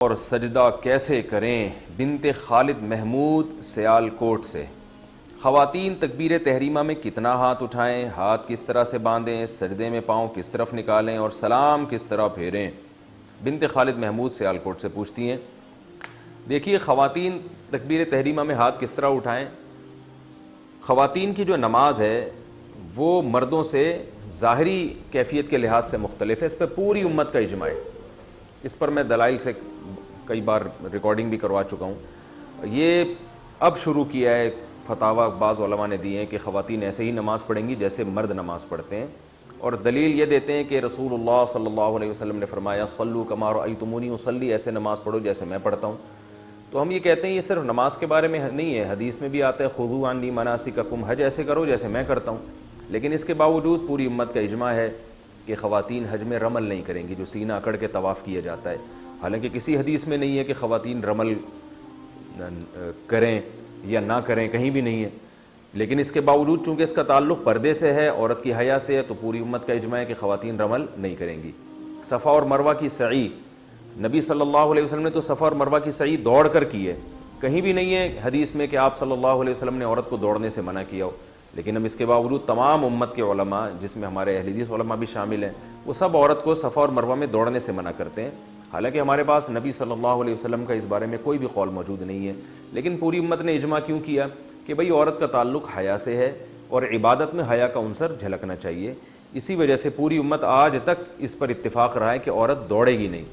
اور سجدہ کیسے کریں؟ بنت خالد محمود سیال کوٹ سے۔ خواتین تکبیر تحریمہ میں کتنا ہاتھ اٹھائیں، ہاتھ کس طرح سے باندھیں، سجدے میں پاؤں کس طرف نکالیں اور سلام کس طرح پھیریں؟ بنت خالد محمود سیال کوٹ سے پوچھتی ہیں۔ دیکھیے، خواتین تکبیر تحریمہ میں ہاتھ کس طرح اٹھائیں۔ خواتین کی جو نماز ہے وہ مردوں سے ظاہری کیفیت کے لحاظ سے مختلف ہے، اس پہ پوری امت کا اجماع ہے۔ اس پر میں دلائل سے کئی بار ریکارڈنگ بھی کروا چکا ہوں۔ یہ اب شروع کیا ہے، فتاویٰ بعض علماء نے دیے ہیں کہ خواتین ایسے ہی نماز پڑھیں گی جیسے مرد نماز پڑھتے ہیں، اور دلیل یہ دیتے ہیں کہ رسول اللہ صلی اللہ علیہ وسلم نے فرمایا صلوا کما رأیتمونی اصلی، ایسے نماز پڑھو جیسے میں پڑھتا ہوں۔ تو ہم یہ کہتے ہیں یہ صرف نماز کے بارے میں نہیں ہے، حدیث میں بھی آتا ہے خذوا عنی مناسککم، حج ایسے کرو جیسے میں کرتا ہوں۔ لیکن اس کے باوجود پوری امت کا اجماع ہے کہ خواتین حج میں رمل نہیں کریں گی، جو سینہ اکڑ کے طواف کیا جاتا ہے۔ حالانکہ کسی حدیث میں نہیں ہے کہ خواتین رمل کریں یا نہ کریں، کہیں بھی نہیں ہے، لیکن اس کے باوجود چونکہ اس کا تعلق پردے سے ہے، عورت کی حیا سے ہے، تو پوری امت کا اجماع ہے کہ خواتین رمل نہیں کریں گی۔ صفا اور مروہ کی سعی، نبی صلی اللہ علیہ وسلم نے تو صفا اور مروہ کی سعی دوڑ کر کی ہے، کہیں بھی نہیں ہے حدیث میں کہ آپ صلی اللہ علیہ وسلم نے عورت کو دوڑنے سے منع کیا ہو۔ لیکن ہم اس کے باوجود تمام امت کے علماء، جس میں ہمارے اہل حدیث علماء بھی شامل ہیں، وہ سب عورت کو صفا اور مروہ میں دوڑنے سے منع کرتے ہیں۔ حالانکہ ہمارے پاس نبی صلی اللہ علیہ وسلم کا اس بارے میں کوئی بھی قول موجود نہیں ہے، لیکن پوری امت نے اجماع کیوں کیا کہ بھئی عورت کا تعلق حیا سے ہے اور عبادت میں حیا کا عنصر جھلکنا چاہیے۔ اسی وجہ سے پوری امت آج تک اس پر اتفاق رہا ہے کہ عورت دوڑے گی نہیں۔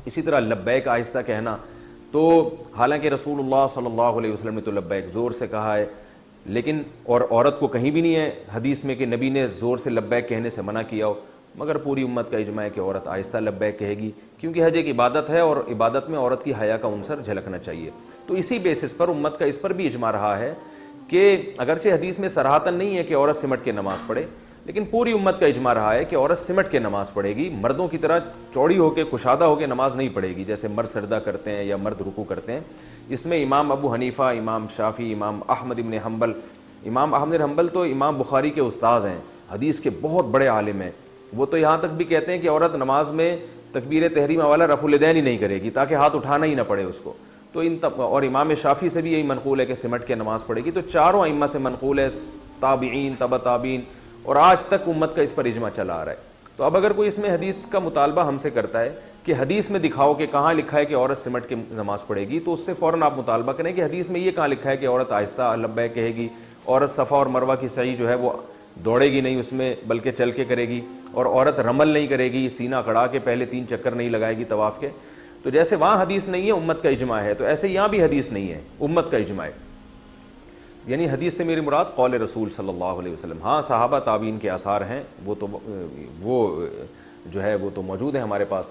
اسی طرح لبیک آہستہ کہنا، تو حالانکہ رسول اللہ صلی اللہ علیہ وسلم نے تو لبیک زور سے کہا ہے، لیکن اور عورت کو کہیں بھی نہیں ہے حدیث میں کہ نبی نے زور سے لبیک کہنے سے منع کیا ہو، مگر پوری امت کا اجماع ہے کہ عورت آہستہ لبیک کہے گی، کیونکہ حج ایک عبادت ہے اور عبادت میں عورت کی حیا کا عنصر جھلکنا چاہیے۔ تو اسی بیسس پر امت کا اس پر بھی اجماع رہا ہے کہ اگرچہ حدیث میں صراحتاً نہیں ہے کہ عورت سمٹ کے نماز پڑھے، لیکن پوری امت کا اجماع رہا ہے کہ عورت سمٹ کے نماز پڑھے گی، مردوں کی طرح چوڑی ہو کے کشادہ ہو کے نماز نہیں پڑھے گی جیسے مرد سجدہ کرتے ہیں یا مرد رکوع کرتے ہیں۔ اس میں امام ابو حنیفہ، امام شافعی، امام احمد بن حنبل، امام احمد بن حنبل تو امام بخاری کے استاذ ہیں، حدیث کے بہت بڑے عالم ہیں، وہ تو یہاں تک بھی کہتے ہیں کہ عورت نماز میں تکبیر تحریمہ والا رفع الیدین ہی نہیں کرے گی تاکہ ہاتھ اٹھانا ہی نہ پڑے اس کو۔ تو اور امام شافعی سے بھی یہی منقول ہے کہ سمٹ کے نماز پڑھے گی۔ تو چاروں ائمہ سے منقول ہے، تابعین، تبع تابعین، اور آج تک امت کا اس پر اجماع چلا آ رہا ہے۔ تو اب اگر کوئی اس میں حدیث کا مطالبہ ہم سے کرتا ہے کہ حدیث میں دکھاؤ کہ کہاں لکھا ہے کہ عورت سمٹ کے نماز پڑھے گی، تو اس سے فوراً آپ مطالبہ کریں کہ حدیث میں یہ کہاں لکھا ہے کہ عورت آہستہ لبیک کہے گی، عورت صفا اور مروہ کی سعی جو ہے وہ دوڑے گی نہیں اس میں بلکہ چل کے کرے گی، اور عورت رمل نہیں کرے گی، سینہ کڑا کے پہلے 3 چکر نہیں لگائے گی طواف کے۔ تو جیسے وہاں حدیث نہیں ہے امت کا اجماع ہے، تو ایسے یہاں بھی حدیث نہیں ہے امت کا اجماع ہے۔ یعنی حدیث سے میری مراد قول رسول صلی اللہ علیہ وسلم۔ ہاں صحابہ تابعین کے آثار ہیں، وہ جو ہے وہ تو موجود ہیں ہمارے پاس۔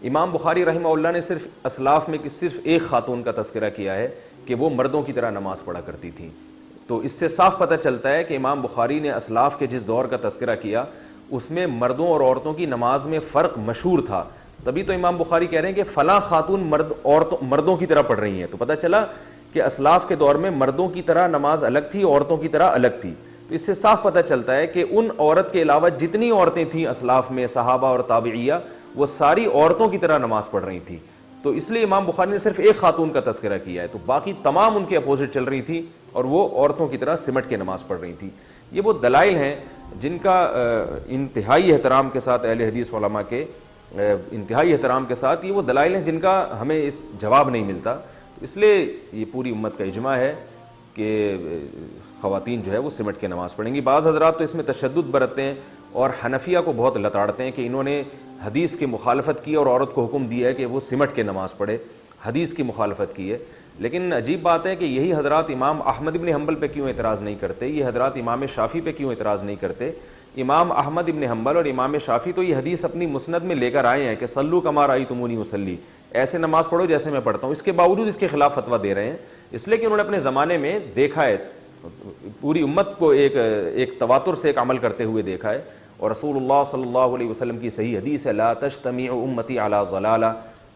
امام بخاری رحمہ اللہ نے صرف اسلاف میں صرف ایک خاتون کا تذکرہ کیا ہے کہ وہ مردوں کی طرح نماز پڑھا کرتی تھیں۔ تو اس سے صاف پتہ چلتا ہے کہ امام بخاری نے اسلاف کے جس دور کا تذکرہ کیا اس میں مردوں اور عورتوں کی نماز میں فرق مشہور تھا، تبھی تو امام بخاری کہہ رہے ہیں کہ فلاں خاتون مردوں کی طرح پڑھ رہی ہیں۔ تو پتہ چلا کہ اسلاف کے دور میں مردوں کی طرح نماز الگ تھی، عورتوں کی طرح الگ تھی۔ تو اس سے صاف پتہ چلتا ہے کہ ان عورت کے علاوہ جتنی عورتیں تھیں اسلاف میں، صحابہ اور تابعیہ، وہ ساری عورتوں کی طرح نماز پڑھ رہی تھیں۔ تو اس لیے امام بخاری نے صرف ایک خاتون کا تذکرہ کیا ہے، تو باقی تمام ان کے اپوزٹ چل رہی تھی اور وہ عورتوں کی طرح سمٹ کے نماز پڑھ رہی تھی۔ یہ وہ دلائل ہیں جن کا انتہائی احترام کے ساتھ اہل حدیث علماء کے انتہائی احترام کے ساتھ یہ وہ دلائل ہیں جن کا ہمیں اس جواب نہیں ملتا۔ اس لیے یہ پوری امت کا اجماع ہے کہ خواتین جو ہے وہ سمٹ کے نماز پڑھیں گی۔ بعض حضرات تو اس میں تشدد برتتے ہیں اور حنفیہ کو بہت لتاڑتے ہیں کہ انہوں نے حدیث کی مخالفت کی اور عورت کو حکم دیا ہے کہ وہ سمٹ کے نماز پڑھے، حدیث کی مخالفت کی ہے۔ لیکن عجیب بات ہے کہ یہی حضرات امام احمد بن حنبل پہ کیوں اعتراض نہیں کرتے، یہ حضرات امام شافعی پہ کیوں اعتراض نہیں کرتے؟ امام احمد بن حنبل اور امام شافعی تو یہ حدیث اپنی مسند میں لے کر آئے ہیں کہ صلوا کما رأیتمونی اصلی، ایسے نماز پڑھو جیسے میں پڑھتا ہوں، اس کے باوجود اس کے خلاف فتویٰ دے رہے ہیں، اس لیے کہ انہوں نے اپنے زمانے میں دیکھا ہے، پوری امت کو ایک تواتر سے ایک عمل کرتے ہوئے دیکھا ہے، اور رسول اللہ صلی اللہ علیہ وسلم کی صحیح حدیث ہے لا تجتمع امتی علی ضلالہ،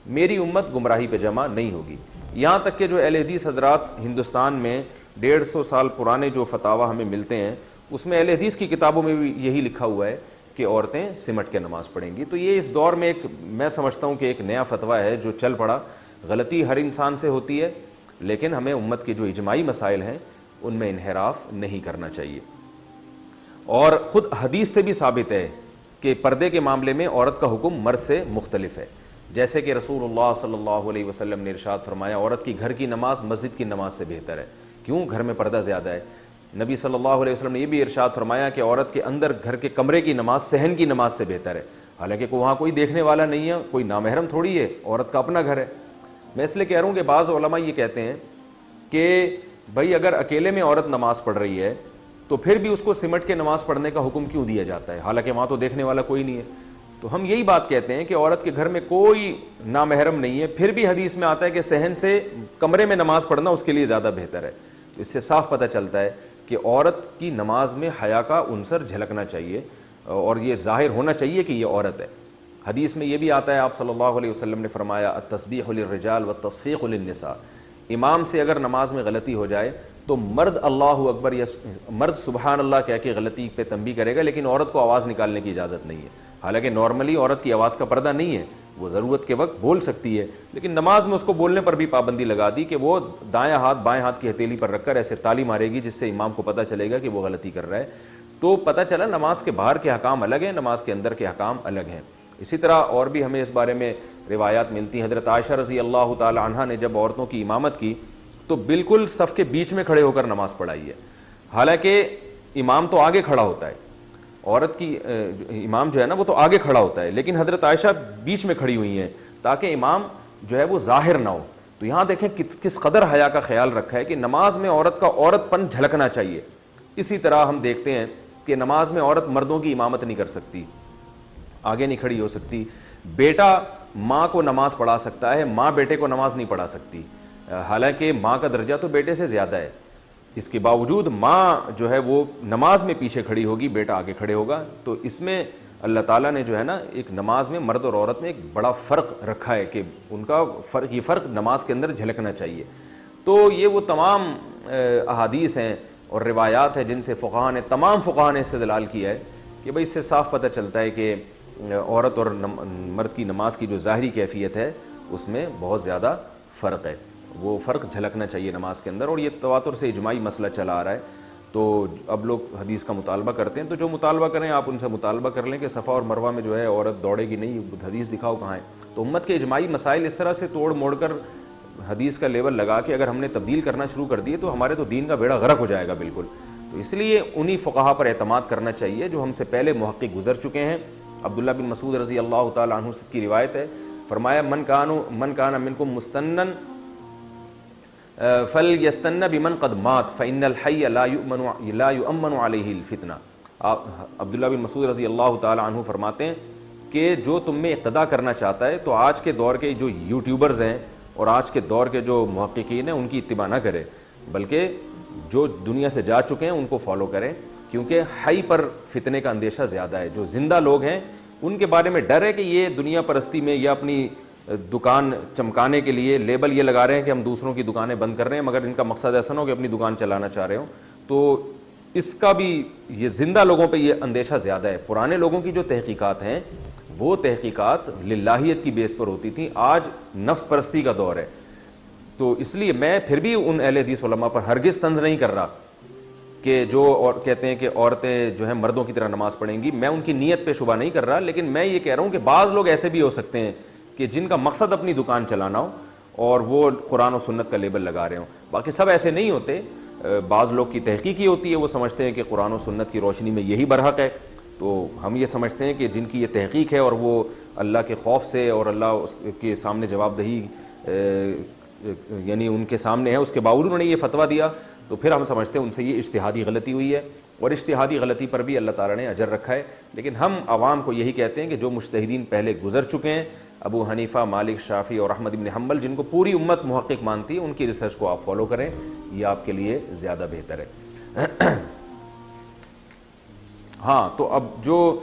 میری امت گمراہی پہ جمع نہیں ہوگی۔ یہاں تک کہ جو اہل حدیث حضرات ہندوستان میں 150 سال پرانے جو فتاویٰ ہمیں ملتے ہیں اس میں اہل حدیث کی کتابوں میں بھی یہی لکھا ہوا ہے کہ عورتیں سمٹ کے نماز پڑھیں گی. تو یہ اس دور میں ایک میں سمجھتا ہوں کہ ایک نیا فتویٰ ہے جو چل پڑا. غلطی ہر انسان سے ہوتی ہے, لیکن ہمیں امت کے جو اجماعی مسائل ہیں ان میں انحراف نہیں کرنا چاہیے. اور خود حدیث سے بھی ثابت ہے کہ پردے کے معاملے میں عورت کا حکم مرد سے مختلف ہے. جیسے کہ رسول اللہ صلی اللہ علیہ وسلم نے ارشاد فرمایا, عورت کی گھر کی نماز مسجد کی نماز سے بہتر ہے. کیوں؟ گھر میں پردہ زیادہ ہے. نبی صلی اللہ علیہ وسلم نے یہ بھی ارشاد فرمایا کہ عورت کے اندر گھر کے کمرے کی نماز صحن کی نماز سے بہتر ہے. حالانکہ وہاں کوئی دیکھنے والا نہیں ہے, کوئی نامحرم تھوڑی ہے, عورت کا اپنا گھر ہے. میں اس لیے کہہ رہا ہوں کہ بعض علماء یہ کہتے ہیں کہ بھائی اگر اکیلے میں عورت نماز پڑھ رہی ہے تو پھر بھی اس کو سمٹ کے نماز پڑھنے کا حکم کیوں دیا جاتا ہے, حالانکہ وہاں تو دیکھنے والا کوئی نہیں ہے. تو ہم یہی بات کہتے ہیں کہ عورت کے گھر میں کوئی نامحرم نہیں ہے, پھر بھی حدیث میں آتا ہے کہ صحن سے کمرے میں نماز پڑھنا اس کے لیے زیادہ بہتر ہے. تو اس سے صاف پتہ چلتا ہے کہ عورت کی نماز میں حیا کا عنصر جھلکنا چاہیے اور یہ ظاہر ہونا چاہیے کہ یہ عورت ہے. حدیث میں یہ بھی آتا ہے, آپ صلی اللہ علیہ وسلم نے فرمایا التسبیح للرجال والتصفیق للنساء. امام سے اگر نماز میں غلطی ہو جائے تو مرد اللہ اکبر یا مرد سبحان اللہ کہہ کے غلطی پہ تنبیہ کرے گا, لیکن عورت کو آواز نکالنے کی اجازت نہیں ہے. حالانکہ نارملی عورت کی آواز کا پردہ نہیں ہے, وہ ضرورت کے وقت بول سکتی ہے, لیکن نماز میں اس کو بولنے پر بھی پابندی لگا دی کہ وہ دائیں ہاتھ بائیں ہاتھ کی ہتھیلی پر رکھ کر ایسے تالی مارے گی جس سے امام کو پتہ چلے گا کہ وہ غلطی کر رہا ہے. تو پتہ چلا نماز کے باہر کے احکام الگ ہیں, نماز کے اندر کے احکام الگ ہیں. اسی طرح اور بھی ہمیں اس بارے میں روایات ملتی ہیں. حضرت عائشہ رضی اللہ تعالی عنہا نے جب عورتوں کی امامت کی تو بالکل صف کے بیچ میں کھڑے ہو کر نماز پڑھائی ہے. حالانکہ امام تو آگے کھڑا ہوتا ہے, عورت کی امام جو ہے نا وہ تو آگے کھڑا ہوتا ہے, لیکن حضرت عائشہ بیچ میں کھڑی ہوئی ہیں تاکہ امام جو ہے وہ ظاہر نہ ہو. تو یہاں دیکھیں کس قدر حیا کا خیال رکھا ہے کہ نماز میں عورت کا عورت پن جھلکنا چاہیے. اسی طرح ہم دیکھتے ہیں کہ نماز میں عورت مردوں کی امامت نہیں کر سکتی, آگے نہیں کھڑی ہو سکتی. بیٹا ماں کو نماز پڑھا سکتا ہے, ماں بیٹے کو نماز نہیں پڑھا سکتی, حالانکہ ماں کا درجہ تو بیٹے سے زیادہ ہے. اس کے باوجود ماں جو ہے وہ نماز میں پیچھے کھڑی ہوگی, بیٹا آگے کھڑے ہوگا. تو اس میں اللہ تعالیٰ نے جو ہے نا ایک نماز میں مرد اور عورت میں ایک بڑا فرق رکھا ہے کہ ان کا فرق, یہ فرق نماز کے اندر جھلکنا چاہیے. تو یہ وہ تمام احادیث ہیں اور روایات ہیں جن سے فقہاء نے, تمام فقہاء نے استدلال کیا ہے کہ بھئی اس سے صاف پتہ چلتا ہے کہ عورت اور مرد کی نماز کی جو ظاہری کیفیت ہے اس میں بہت زیادہ فرق ہے. وہ فرق جھلکنا چاہیے نماز کے اندر, اور یہ تواتر سے اجماعی مسئلہ چلا آ رہا ہے. تو اب لوگ حدیث کا مطالبہ کرتے ہیں, تو جو مطالبہ کریں آپ ان سے مطالبہ کر لیں کہ صفا اور مروہ میں جو ہے عورت دوڑے گی نہیں, حدیث دکھاؤ کہاں ہے. تو امت کے اجماعی مسائل اس طرح سے توڑ موڑ کر حدیث کا لیول لگا کے اگر ہم نے تبدیل کرنا شروع کر دیے تو ہمارے تو دین کا بیڑا غرق ہو جائے گا بالکل. تو اس لیے انہی فقہا پر اعتماد کرنا چاہیے جو ہم سے پہلے محقق گزر چکے ہیں. عبداللہ بن مسعود رضی اللہ تعالی عنہ کی روایت ہے, فرمایا من کان منکم مستنن فلیستن بمن قد مات فإن الحی لا یؤمن علیہ الفتنہ. عبداللہ بن مسعود رضی اللہ تعالی عنہ فرماتے ہیں کہ جو تم میں اقتدا کرنا چاہتا ہے تو آج کے دور کے جو یوٹیوبرز ہیں اور آج کے دور کے جو محققین ہیں ان کی اتباع نہ کرے, بلکہ جو دنیا سے جا چکے ہیں ان کو فالو کریں, کیونکہ حی پر فتنے کا اندیشہ زیادہ ہے. جو زندہ لوگ ہیں ان کے بارے میں ڈر ہے کہ یہ دنیا پرستی میں یا اپنی دکان چمکانے کے لیے لیبل یہ لگا رہے ہیں کہ ہم دوسروں کی دکانیں بند کر رہے ہیں, مگر ان کا مقصد ایسا نہ ہو کہ اپنی دکان چلانا چاہ رہے ہوں. تو اس کا بھی یہ زندہ لوگوں پہ یہ اندیشہ زیادہ ہے. پرانے لوگوں کی جو تحقیقات ہیں وہ تحقیقات للہیت کی بیس پر ہوتی تھیں, آج نفس پرستی کا دور ہے. تو اس لیے میں پھر بھی ان اہل حدیث علماء پر ہرگز طنز نہیں کر رہا کہ جو اور کہتے ہیں کہ عورتیں جو ہیں مردوں کی طرح نماز پڑھیں گی. میں ان کی نیت پہ شبہ نہیں کر رہا, لیکن میں یہ کہہ رہا ہوں کہ بعض لوگ ایسے بھی ہو سکتے ہیں کہ جن کا مقصد اپنی دکان چلانا ہو اور وہ قرآن و سنت کا لیبل لگا رہے ہوں. باقی سب ایسے نہیں ہوتے. بعض لوگ کی تحقیق ہی ہوتی ہے, وہ سمجھتے ہیں کہ قرآن و سنت کی روشنی میں یہی برحق ہے. تو ہم یہ سمجھتے ہیں کہ جن کی یہ تحقیق ہے اور وہ اللہ کے خوف سے اور اللہ اس کے سامنے جواب دہی یعنی ان کے سامنے ہے, اس کے باوجود انہوں نے یہ فتویٰ دیا, تو پھر ہم سمجھتے ہیں ان سے یہ اجتہادی غلطی ہوئی ہے, اور اجتہادی غلطی پر بھی اللہ تعالیٰ نے اجر رکھا ہے. لیکن ہم عوام کو یہی کہتے ہیں کہ جو مجتہدین پہلے گزر چکے ہیں, ابو حنیفہ, مالک, شافعی اور احمد بن حنبل, جن کو پوری امت محقق مانتی ہے, ان کی ریسرچ کو آپ فالو کریں, یہ آپ کے لیے زیادہ بہتر ہے. ہاں, تو اب جو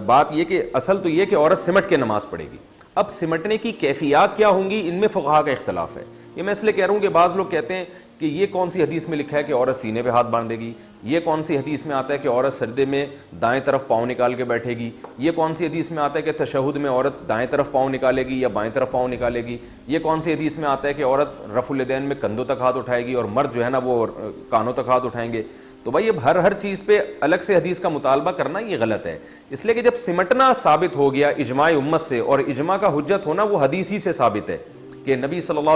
بات یہ کہ اصل تو یہ کہ عورت سمٹ کے نماز پڑھے گی. اب سمٹنے کی کیفیات کیا ہوں گی, ان میں فقہا کا اختلاف ہے. یہ میں اس لیے کہہ رہا ہوں کہ بعض لوگ کہتے ہیں کہ یہ کون سی حدیث میں لکھا ہے کہ عورت سینے پہ ہاتھ باندھے گی، یہ کون سی حدیث میں آتا ہے کہ عورت سجدے میں دائیں طرف پاؤں نکال کے بیٹھے گی، یہ کون سی حدیث میں آتا ہے کہ تشہد میں عورت دائیں طرف پاؤں نکالے گی یا بائیں طرف پاؤں نکالے گی، یہ کون سی حدیث میں آتا ہے کہ عورت رفع الیدین میں کندھوں تک ہاتھ اٹھائے گی اور مرد جو ہے نا وہ کانوں تک ہاتھ اٹھائیں گے۔ تو بھائی اب ہر چیز پہ الگ سے حدیث کا مطالبہ کرنا یہ غلط ہے، اس لیے کہ جب سمٹنا ثابت ہو گیا اجماع امت سے، اور اجماع کا حجت ہونا وہ حدیث ہی سے ثابت ہے کہ نبی صلی اللہ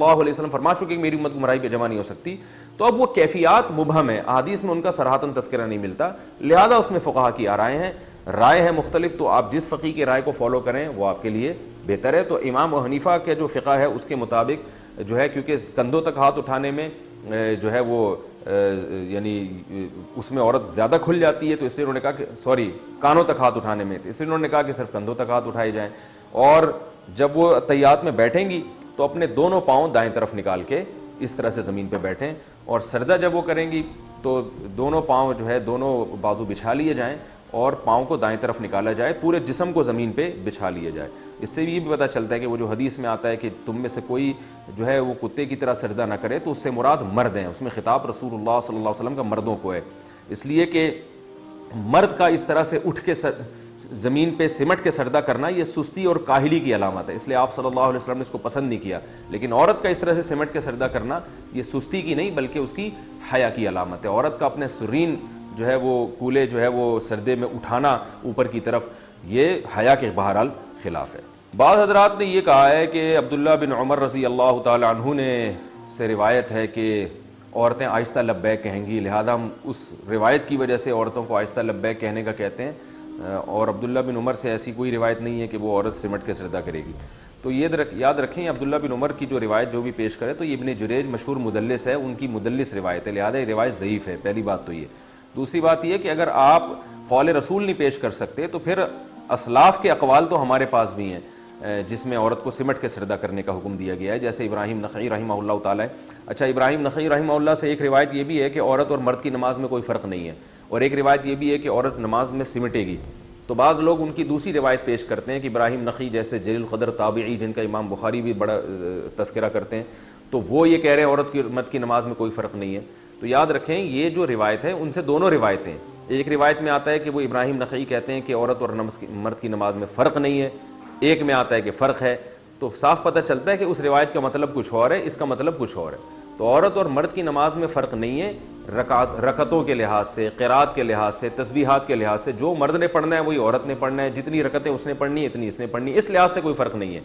علیہ وسلم فرما چکے کہ میری امت گمراہی پہ جمع نہیں ہو سکتی، تو اب وہ کیفیات مبہم ہے، احادیث میں ان کا صراحتاً تذکرہ نہیں ملتا، لہذا اس میں فقہا کی رائے ہیں مختلف، تو آپ جس فقی کی رائے کو فالو کریں وہ آپ کے لیے بہتر ہے۔ تو امام ابو حنیفہ کے جو فقہ ہے اس کے مطابق جو ہے، کیونکہ کندھوں تک ہاتھ اٹھانے میں جو ہے وہ یعنی اس میں عورت زیادہ کھل جاتی ہے، تو اس لیے انہوں نے کہا کہ کانوں تک ہاتھ اٹھانے میں، تو اس لیے انہوں نے کہا کہ صرف کندھوں تک ہاتھ اٹھائے جائیں، اور جب وہ تحیات میں بیٹھیں گی تو اپنے دونوں پاؤں دائیں طرف نکال کے اس طرح سے زمین پہ بیٹھیں، اور سجدہ جب وہ کریں گی تو دونوں پاؤں جو ہے دونوں بازو بچھا لیے جائیں اور پاؤں کو دائیں طرف نکالا جائے، پورے جسم کو زمین پہ بچھا لیا جائے۔ اس سے یہ بھی پتہ چلتا ہے کہ وہ جو حدیث میں آتا ہے کہ تم میں سے کوئی جو ہے وہ کتے کی طرح سجدہ نہ کرے، تو اس سے مراد مرد ہیں، اس میں خطاب رسول اللہ صلی اللہ علیہ وسلم کا مردوں کو ہے، اس لیے کہ مرد کا اس طرح سے اٹھ کے زمین پہ سمٹ کے سجدہ کرنا یہ سستی اور کاہلی کی علامت ہے، اس لیے آپ صلی اللہ علیہ وسلم نے اس کو پسند نہیں کیا، لیکن عورت کا اس طرح سے سمٹ کے سجدہ کرنا یہ سستی کی نہیں بلکہ اس کی حیا کی علامت ہے۔ عورت کا اپنے سرین جو ہے وہ کولے جو ہے وہ سجدے میں اٹھانا اوپر کی طرف، یہ حیا کے بہرحال خلاف ہے۔ بعض حضرات نے یہ کہا ہے کہ عبداللہ بن عمر رضی اللہ تعالی عنہ نے سے روایت ہے کہ عورتیں آہستہ لبیک کہیں گی، لہذا ہم اس روایت کی وجہ سے عورتوں کو آہستہ لبیک کہنے کا کہتے ہیں، اور عبداللہ بن عمر سے ایسی کوئی روایت نہیں ہے کہ وہ عورت سمٹ کے سجدہ کرے گی۔ تو یہ یاد رکھیں عبداللہ بن عمر کی جو روایت جو بھی پیش کرے تو یہ ابن جریج مشہور مدلس ہے، ان کی مدلس روایت ہے، لہذا یہ روایت ضعیف ہے، پہلی بات تو یہ۔ دوسری بات یہ کہ اگر آپ قول رسول نہیں پیش کر سکتے تو پھر اسلاف کے اقوال تو ہمارے پاس بھی ہیں جس میں عورت کو سمٹ کے سجدہ کرنے کا حکم دیا گیا ہے، جیسے ابراہیم نخعی رحمہ اللہ تعالیٰ ہے۔ اچھا، ابراہیم نخعی رحمہ اللہ سے ایک روایت یہ بھی ہے کہ عورت اور مرد کی نماز میں کوئی فرق نہیں ہے، اور ایک روایت یہ بھی ہے کہ عورت نماز میں سمٹے گی۔ تو بعض لوگ ان کی دوسری روایت پیش کرتے ہیں کہ ابراہیم نخعی جیسے جلیل القدر تابعی جن کا امام بخاری بھی بڑا تذکرہ کرتے ہیں، تو وہ یہ کہہ رہے ہیں عورت کی مرد کی نماز میں کوئی فرق نہیں ہے۔ تو یاد رکھیں یہ جو روایت ہے ان سے دونوں روایتیں، ایک روایت میں آتا ہے کہ وہ ابراہیم نخعی کہتے ہیں کہ عورت اور مرد کی نماز میں فرق نہیں ہے، ایک میں آتا ہے کہ فرق ہے، تو صاف پتہ چلتا ہے کہ اس روایت کا مطلب کچھ اور ہے، اس کا مطلب کچھ اور ہے۔ تو عورت اور مرد کی نماز میں فرق نہیں ہے، رکعتوں کے لحاظ سے، قرات کے لحاظ سے، تسبیحات کے لحاظ سے، جو مرد نے پڑھنا ہے وہی عورت نے پڑھنا ہے، جتنی رکعتیں اس نے پڑھنی ہے اتنی اس نے پڑھنی ہے، اس لحاظ سے کوئی فرق نہیں ہے۔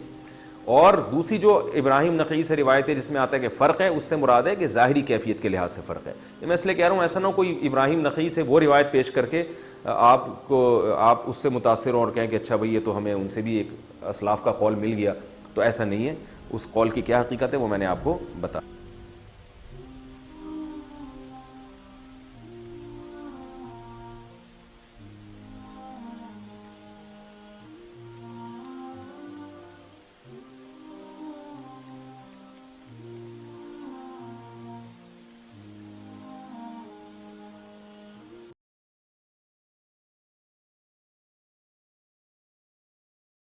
اور دوسری جو ابراہیم نخعی سے روایت ہے جس میں آتا ہے کہ فرق ہے، اس سے مراد ہے کہ ظاہری کیفیت کے لحاظ سے فرق ہے۔ میں اس لیے کہہ رہا ہوں ایسا نہ ہو کوئی ابراہیم نخعی سے وہ روایت پیش کر کے آپ اس سے متاثر ہوں اور کہیں کہ اچھا بھئی یہ تو ہمیں ان سے بھی ایک اسلاف کا قول مل گیا، تو ایسا نہیں ہے، اس قول کی کیا حقیقت ہے وہ میں نے آپ کو بتا